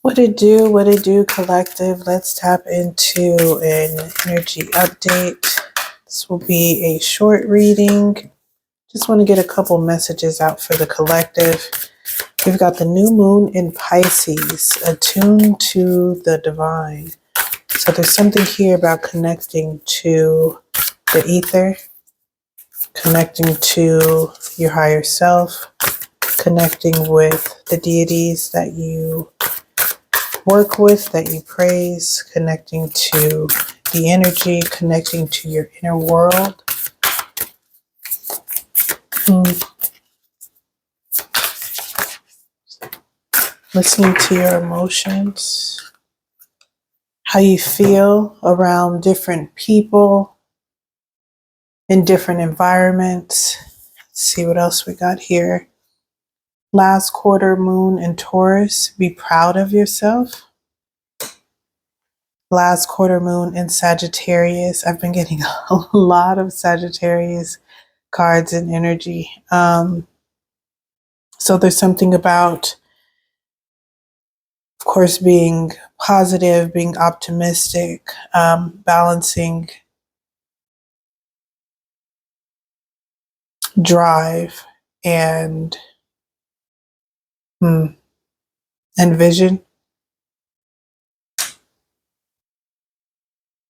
What it do, collective? Let's tap into an energy update. This will be a short reading. Just want to get a couple messages out for the collective. We've got the new moon in Pisces, attuned to the divine. So there's something here about connecting to the ether, connecting to your higher self, connecting with the deities that you work with, that you praise, connecting to the energy, connecting to your inner world. Listening to your emotions, how you feel around different people in different environments. Let's see what else we got here. Last quarter moon in Taurus, be proud of yourself. Last quarter moon in Sagittarius. I've been getting a lot of Sagittarius cards and energy. So there's something about, of course, being positive, being optimistic, balancing drive and vision. It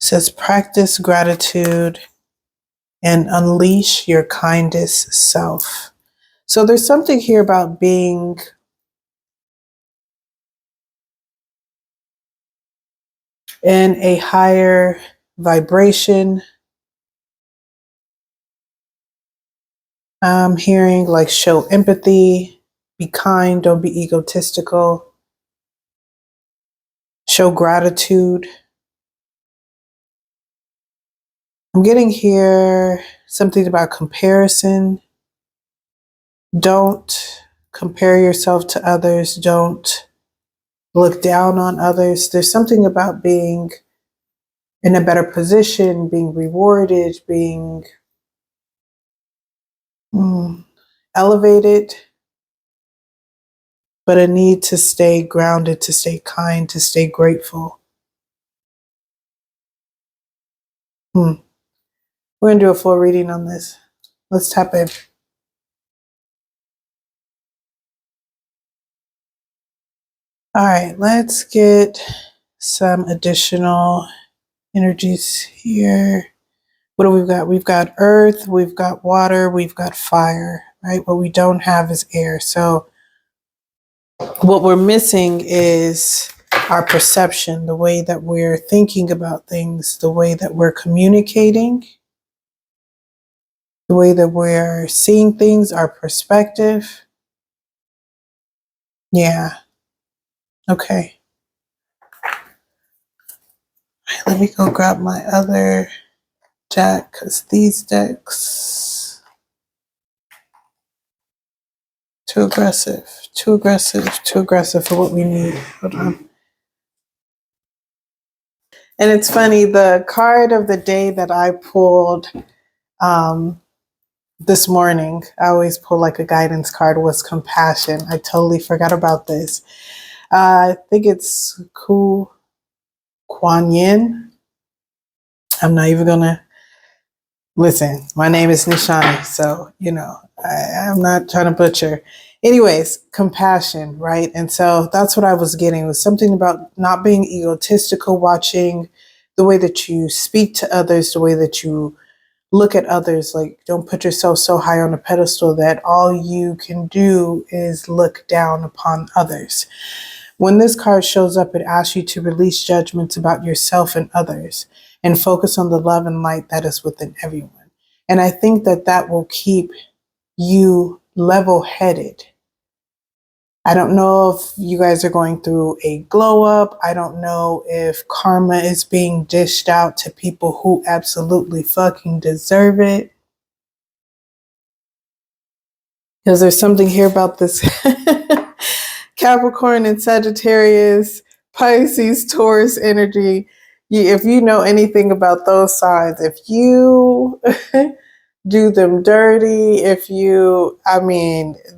says practice gratitude and unleash your kindest self. So there's something here about being in a higher vibration. I'm hearing like show empathy, be kind, don't be egotistical, show gratitude. I'm getting here something about comparison. Don't compare yourself to others. Don't look down on others. There's something about being in a better position, being rewarded, being elevated, but a need to stay grounded, to stay kind, to stay grateful. We're going to do a full reading on this. Let's tap in. All right, let's get some additional energies here. What do we got? We've got earth, we've got water, we've got fire, right? What we don't have is air. So what we're missing is our perception, the way that we're thinking about things, the way that we're communicating, the way that we're seeing things, our perspective. Yeah. Okay. Right, let me go grab my other deck, because these decks, too aggressive for what we need. Hold on. And it's funny, the card of the day that I pulled this morning, I always pull like a guidance card, was compassion. I totally forgot about this. I think it's Kuan Yin. I'm not even gonna listen. My name is Nishani, so I'm not trying to butcher. Anyways, compassion, right? And so that's what I was getting, was something about not being egotistical, watching the way that you speak to others, the way that you look at others. Like, don't put yourself so high on a pedestal that all you can do is look down upon others. When this card shows up, it asks you to release judgments about yourself and others and focus on the love and light that is within everyone. And I think that that will keep you level-headed. I don't know if you guys are going through a glow up. I don't know if karma is being dished out to people who absolutely fucking deserve it. Because there's something here about this Capricorn and Sagittarius, Pisces, Taurus energy. If you know anything about those signs, if you do them dirty,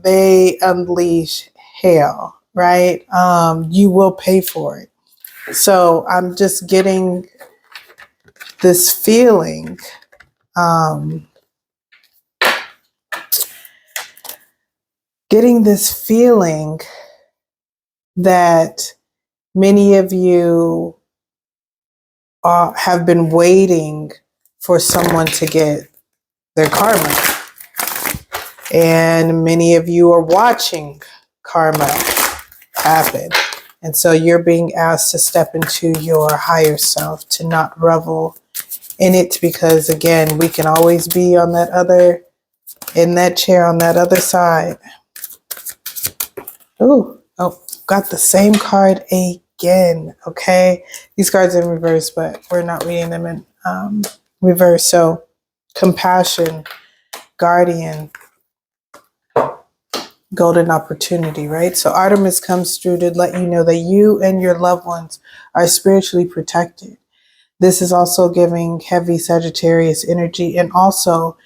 they unleash hell. right? You will pay for it. So I'm just getting this feeling, that many of you have been waiting for someone to get their karma. And many of you are watching karma happen. And so you're being asked to step into your higher self, to not revel in it, because again, we can always be on that other, in that chair on that other side. Ooh, oh, got the same card again. Okay. These cards are in reverse, but we're not reading them in reverse. So compassion, guardian, golden opportunity, right? So Artemis comes through to let you know that you and your loved ones are spiritually protected. This is also giving heavy Sagittarius energy, and also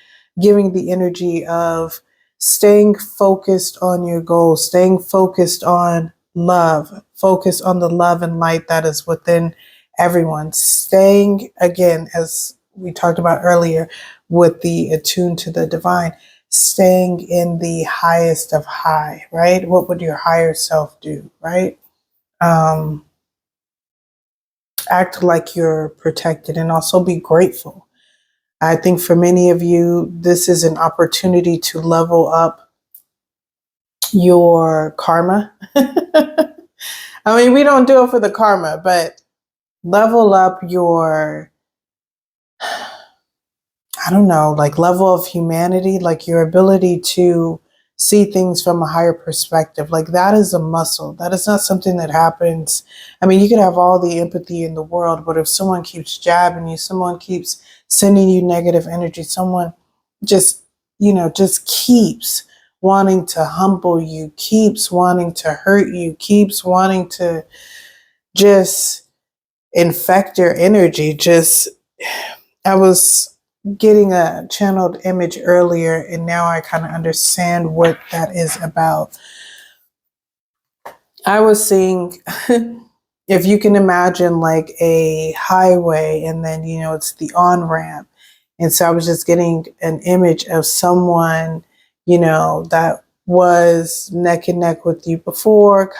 giving the energy of staying focused on your goals, staying focused on love, focus on the love and light that is within everyone. Staying, again, as we talked about earlier, with the attuned to the divine, staying in the highest of high, right? What would your higher self do, right? Act like you're protected, and also be grateful. I think for many of you, this is an opportunity to level up your karma. I mean, we don't do it for the karma, but level up your, I don't know, like level of humanity, like your ability to see things from a higher perspective. Like that is a muscle. That is not something that happens. I mean, you could have all the empathy in the world, but if someone keeps jabbing you, someone keeps sending you negative energy, someone just, just keeps wanting to humble you, keeps wanting to hurt you, keeps wanting to just infect your energy. I was getting a channeled image earlier, and now I kind of understand what that is about. I was seeing, if you can imagine like a highway, and then, it's the on-ramp. And so I was just getting an image of someone, that was neck and neck with you before,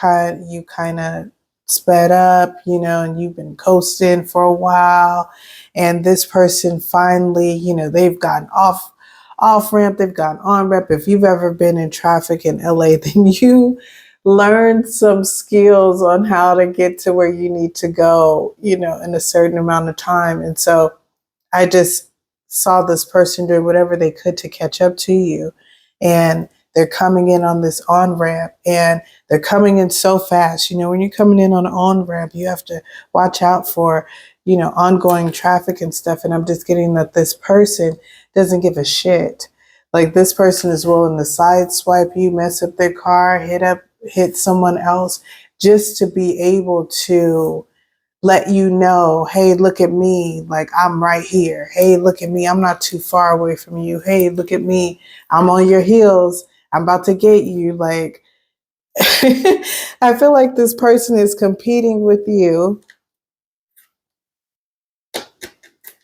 you kind of sped up, and you've been coasting for a while. And this person finally, they've gotten off ramp, they've gotten on ramp. If you've ever been in traffic in LA, then you learn some skills on how to get to where you need to go, in a certain amount of time. And so I just saw this person doing whatever they could to catch up to you. And they're coming in on this on-ramp, and they're coming in so fast. When you're coming in on an on-ramp, you have to watch out for, ongoing traffic and stuff. And I'm just getting that this person doesn't give a shit. Like this person is willing to sideswipe you, mess up their car, hit someone else, just to be able to let you know, hey, look at me, like I'm right here. Hey, look at me, I'm not too far away from you. Hey, look at me, I'm on your heels, I'm about to get you. Like, I feel like this person is competing with you.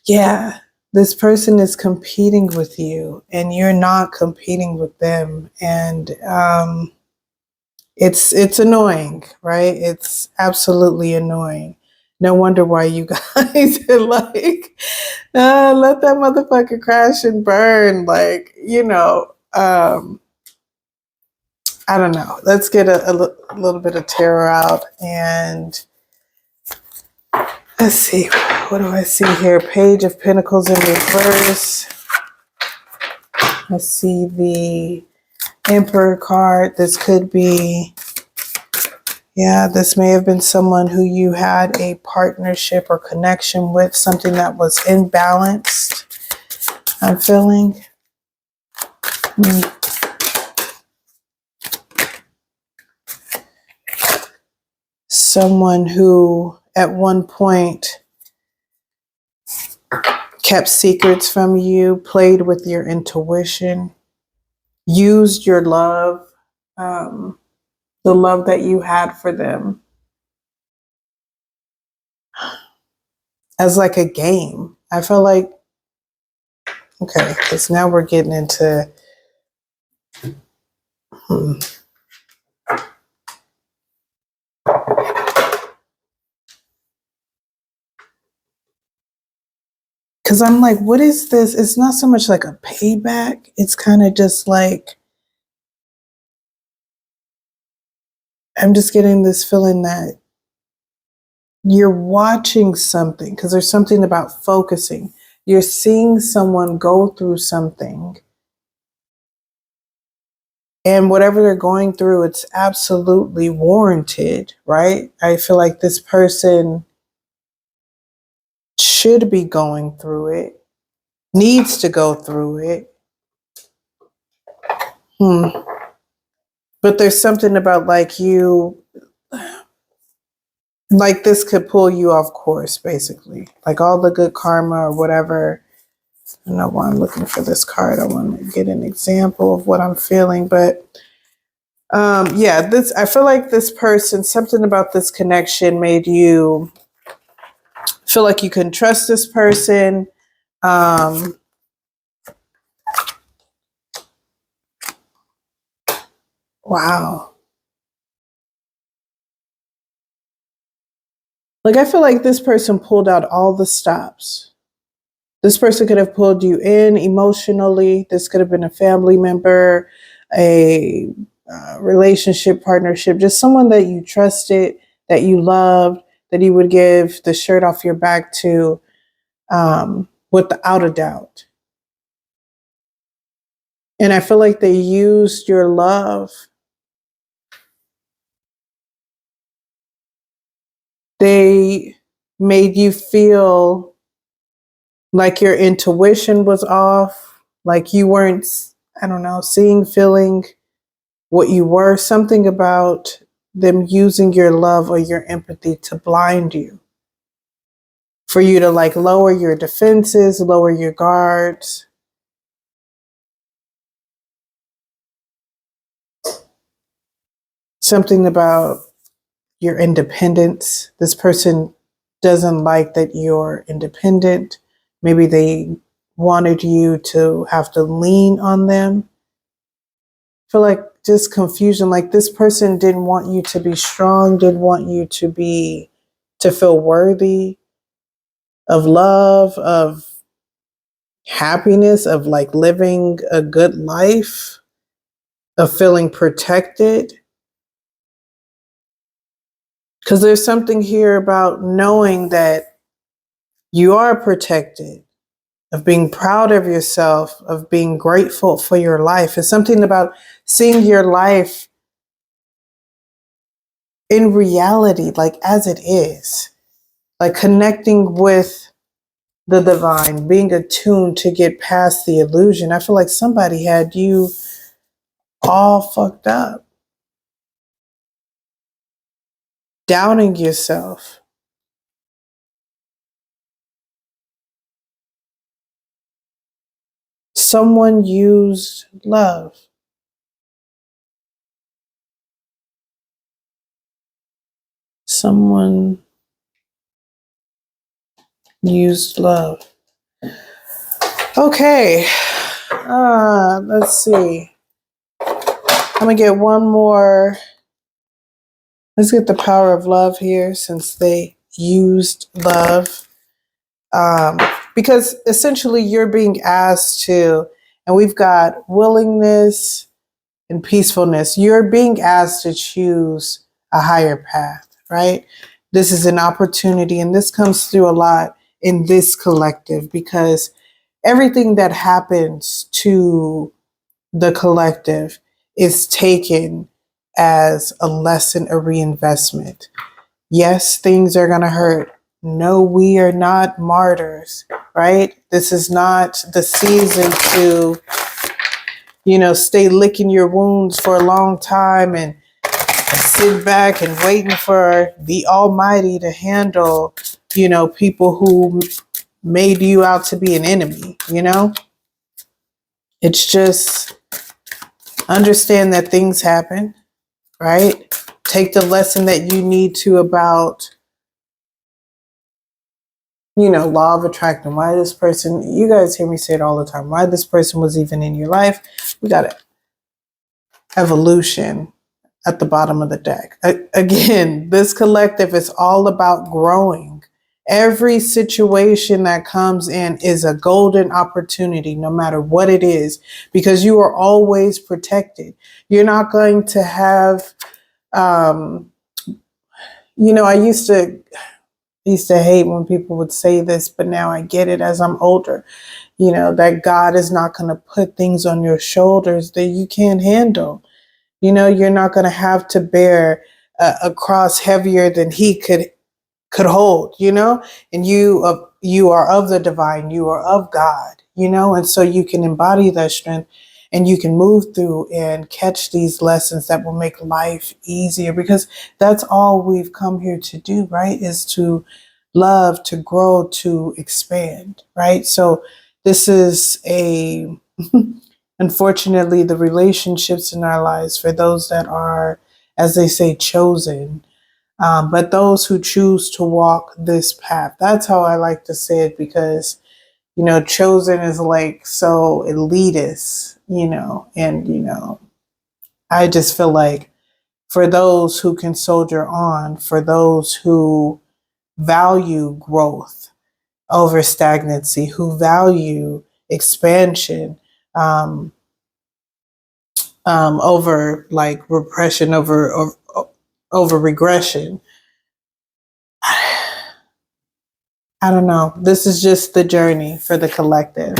Yeah, this person is competing with you, and you're not competing with them. And it's annoying, right? It's absolutely annoying. No wonder why you guys are like, let that motherfucker crash and burn. Like, I don't know. Let's get a little bit of tarot out, and let's see. What do I see here? Page of Pentacles in reverse. I see the Emperor card. This could be, this may have been someone who you had a partnership or connection with, something that was imbalanced, I'm feeling. Someone who at one point kept secrets from you, played with your intuition, used your love, the love that you had for them as like a game. I feel like, okay, because now we're getting into, because I'm like, what is this? It's not so much like a payback. It's kind of just like, I'm just getting this feeling that you're watching something, because there's something about focusing. You're seeing someone go through something, and whatever they're going through, it's absolutely warranted, right? I feel like this person should be going through it, needs to go through it. But there's something about like you, like this could pull you off course, basically. Like all the good karma or whatever. I don't know why I'm looking for this card. I want to get an example of what I'm feeling. But yeah, I feel like this person, something about this connection made you feel like you can trust this person. Wow. Like, I feel like this person pulled out all the stops. This person could have pulled you in emotionally. This could have been a family member, a relationship, partnership, just someone that you trusted, that you loved, that you would give the shirt off your back to, without a doubt. And I feel like they used your love. They made you feel like your intuition was off, like you weren't, I don't know, seeing, feeling what you were, something about them using your love or your empathy to blind you, for you to like lower your defenses, lower your guards. Something about your independence. This person doesn't like that you're independent. Maybe they wanted you to have to lean on them. I feel like just confusion. Like this person didn't want you to be strong, didn't want you to feel worthy of love, of happiness, of like living a good life, of feeling protected. Because there's something here about knowing that you are protected, of being proud of yourself, of being grateful for your life. It's something about seeing your life in reality, like as it is, like connecting with the divine, being attuned to get past the illusion. I feel like somebody had you all fucked up, doubting yourself. Someone used love. Someone used love. Okay. Let's see. I'm gonna get one more. Let's get the power of love here, since they used love. Because essentially you're being asked to, and we've got willingness and peacefulness. You're being asked to choose a higher path, right? This is an opportunity, and this comes through a lot in this collective, because everything that happens to the collective is taken as a lesson, a reinvestment. Yes, things are going to hurt. No, we are not martyrs, right? This is not the season to, stay licking your wounds for a long time and sit back and waiting for the Almighty to handle, people who made you out to be an enemy, It's just understand that things happen, right? Take the lesson that you need to about, you know, law of attraction. Why this person, you guys hear me say it all the time, why this person was even in your life. We got evolution at the bottom of the deck. Again, this collective is all about growing. Every situation that comes in is a golden opportunity, no matter what it is, because you are always protected. You're not going to have, you know, I used to hate when people would say this, but now I get it as I'm older, you know, that God is not going to put things on your shoulders that you can't handle. You know, you're not going to have to bear a cross heavier than he could hold, you know, and you are of the divine, you are of God, you know, and so you can embody that strength and you can move through and catch these lessons that will make life easier, because that's all we've come here to do, right? Is to love, to grow, to expand, right? So this is unfortunately, the relationships in our lives for those that are, as they say, chosen, but those who choose to walk this path. That's how I like to say it, because, you know, chosen is like so elitist, you know, and, you know, I just feel like for those who can soldier on, for those who value growth over stagnancy, who value expansion, over like repression, over regression. I don't know. This is just the journey for the collective.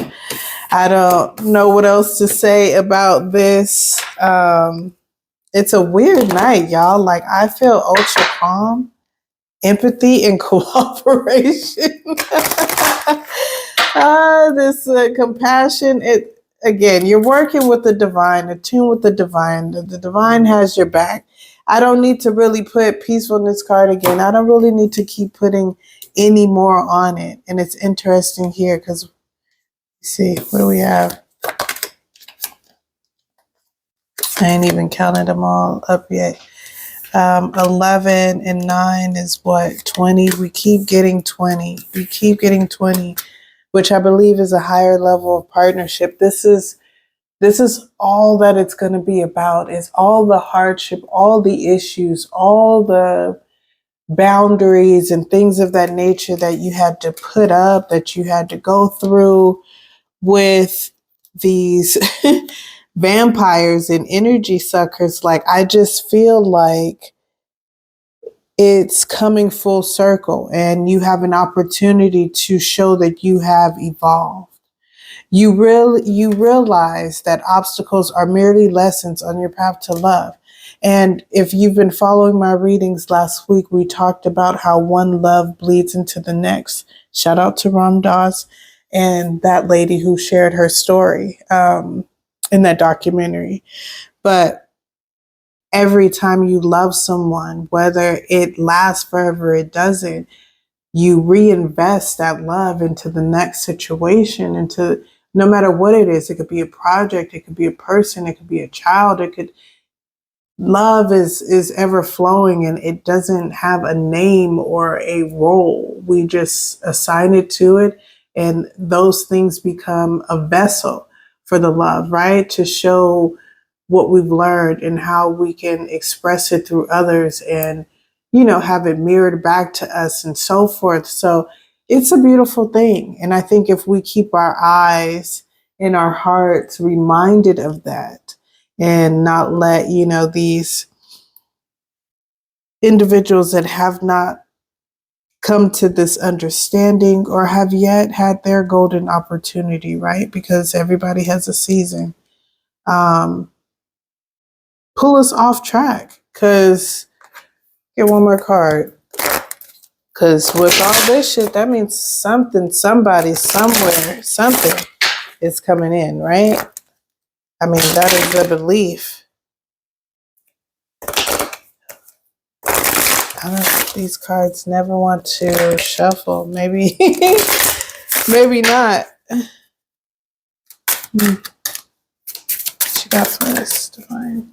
I don't know what else to say about this. It's a weird night, y'all. Like, I feel ultra calm, empathy, and cooperation. This compassion. Again, you're working with the divine, attuned with the divine. The divine has your back. I don't need to really put peacefulness card again. I don't really need to keep putting any more on it. And it's interesting here because, see, what do we have? I ain't even counted them all up yet. 11 and 9 is what? 20. We keep getting 20. We keep getting 20, which I believe is a higher level of partnership. This is all that it's going to be about. It's all the hardship, all the issues, all the boundaries and things of that nature that you had to put up, that you had to go through with these vampires and energy suckers. Like, I just feel like it's coming full circle and you have an opportunity to show that you have evolved. You realize that obstacles are merely lessons on your path to love. And if you've been following my readings last week, we talked about how one love bleeds into the next. Shout out to Ram Dass and that lady who shared her story in that documentary. But every time you love someone, whether it lasts forever, it doesn't, you reinvest that love into the next situation, into no matter what it is. It could be a project, it could be a person, it could be a child, love is ever flowing and it doesn't have a name or a role. We just assign it to it, and those things become a vessel for the love, right? To show what we've learned and how we can express it through others and, you know, have it mirrored back to us and so forth. So it's a beautiful thing. And I think if we keep our eyes and our hearts reminded of that and not let, you know, these individuals that have not come to this understanding or have yet had their golden opportunity, right? Because everybody has a season. Pull us off track, because get one more card. Because with all this shit, that means something, somebody, somewhere, something is coming in, right? I mean, that is the belief. I don't know, these cards never want to shuffle. Maybe, maybe not. What you got for us, Divine?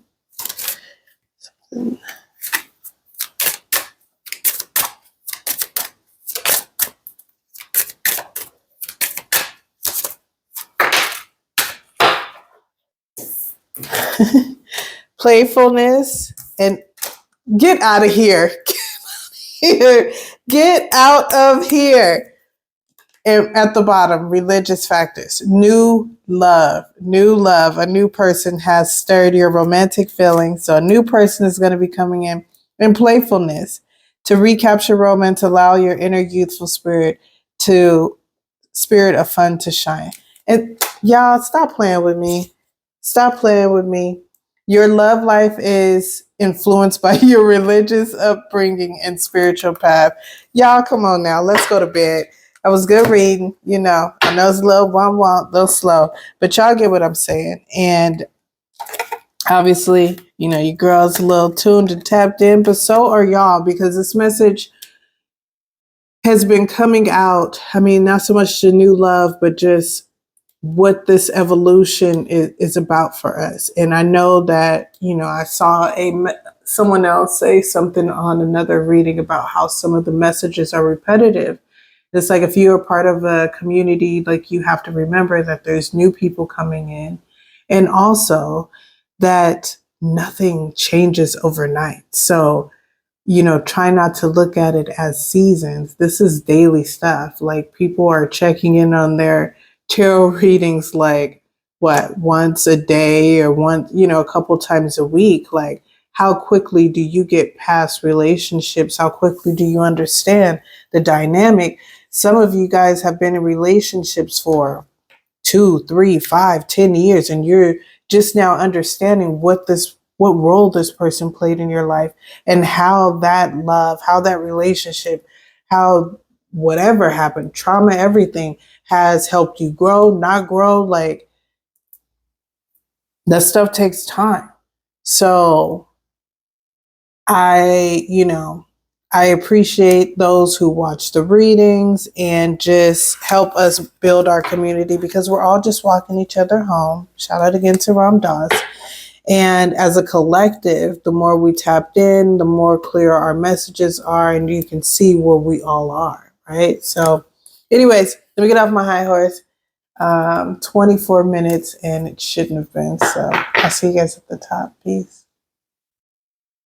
Playfulness and get out of here. Get out of here. And at the bottom, religious factors. New love. A new person has stirred your romantic feelings. So a new person is going to be coming in. And playfulness. To recapture romance, allow your inner youthful spirit of fun to shine. And y'all, stop playing with me. Stop playing with me. Your love life is influenced by your religious upbringing and spiritual path. Y'all, come on now. Let's go to bed. I was good reading, I know it's a little a little slow, but y'all get what I'm saying. And obviously, your girl's a little tuned and tapped in, but so are y'all, because this message has been coming out. I mean, not so much the new love, but just what this evolution is about for us. And I know that, I saw someone else say something on another reading about how some of the messages are repetitive. It's like if you're a part of a community, like you have to remember that there's new people coming in, and also that nothing changes overnight. So, try not to look at it as seasons. This is daily stuff. Like people are checking in on their tarot readings, like once a day or a couple times a week. Like how quickly do you get past relationships? How quickly do you understand the dynamic? Some of you guys have been in relationships for 2, 3, 5, 10 years, and you're just now understanding what role this person played in your life, and how that love, how that relationship, how whatever happened, trauma, everything has helped you grow, not grow. Like that stuff takes time. So I appreciate those who watch the readings and just help us build our community, because we're all just walking each other home. Shout out again to Ram Dass. And as a collective, the more we tapped in, the more clear our messages are, and you can see where we all are, right? So anyways, let me get off my high horse. 24 minutes, and it shouldn't have been. So I'll see you guys at the top. Peace.